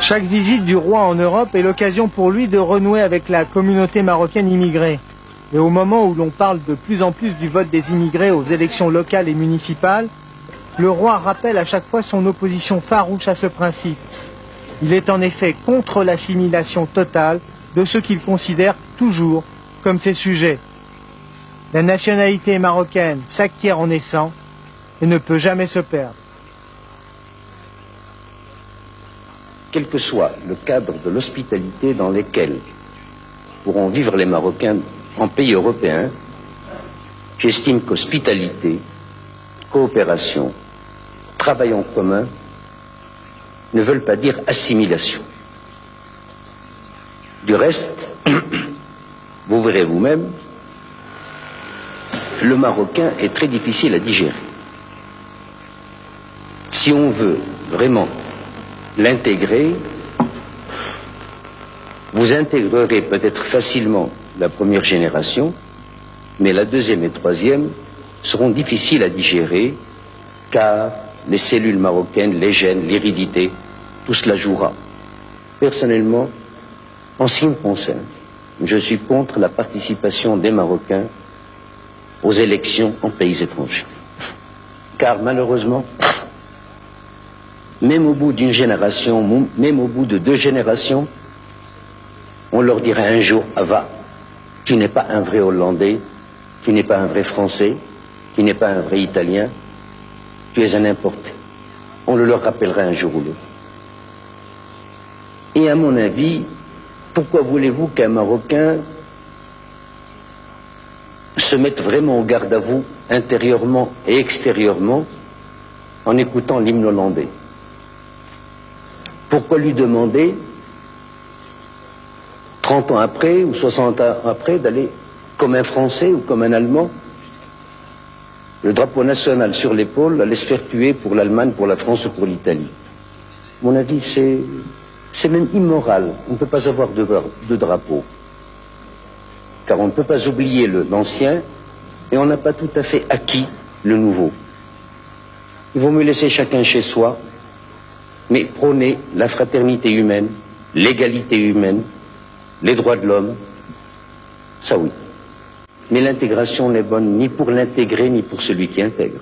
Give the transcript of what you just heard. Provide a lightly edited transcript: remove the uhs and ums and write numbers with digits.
Chaque visite du roi en Europe est l'occasion pour lui de renouer avec la communauté marocaine immigrée. Et au moment où l'on parle de plus en plus du vote des immigrés aux élections locales et municipales, le roi rappelle à chaque fois son opposition farouche à ce principe. Il est en effet contre l'assimilation totale de ceux qu'il considère toujours comme ses sujets. La nationalité marocaine s'acquiert en naissant et ne peut jamais se perdre. Quel que soit le cadre de l'hospitalité dans lequel pourront vivre les Marocains en pays européen, j'estime qu'hospitalité, coopération, travail en commun ne veulent pas dire assimilation. Du reste, vous verrez vous-même, le Marocain est très difficile à digérer. Si on veut vraiment l'intégrer, vous intégrerez peut-être facilement la première génération, mais la deuxième et troisième seront difficiles à digérer, car les cellules marocaines, les gènes, l'hérédité, tout cela jouera. Personnellement, en ce qui me concerne, je suis contre la participation des Marocains aux élections en pays étrangers. Car malheureusement, même au bout d'une génération, même au bout de 2 générations, on leur dira un jour, ah, va, tu n'es pas un vrai Hollandais, tu n'es pas un vrai Français, tu n'es pas un vrai Italien, tu es un importé. On le leur rappellera un jour ou l'autre. Et à mon avis, pourquoi voulez-vous qu'un Marocain se mette vraiment au garde à vous, intérieurement et extérieurement, en écoutant l'hymne hollandais? Pourquoi lui demander, 30 ans après ou 60 ans après, d'aller comme un Français ou comme un Allemand, le drapeau national sur l'épaule, aller se faire tuer pour l'Allemagne, pour la France ou pour l'Italie? À mon avis, c'est même immoral. On ne peut pas avoir de drapeau. Car on ne peut pas oublier l'ancien et on n'a pas tout à fait acquis le nouveau. Il vaut mieux laisser chacun chez soi, mais prôner la fraternité humaine, l'égalité humaine, les droits de l'homme, ça oui. Mais l'intégration n'est bonne ni pour l'intégrer ni pour celui qui intègre.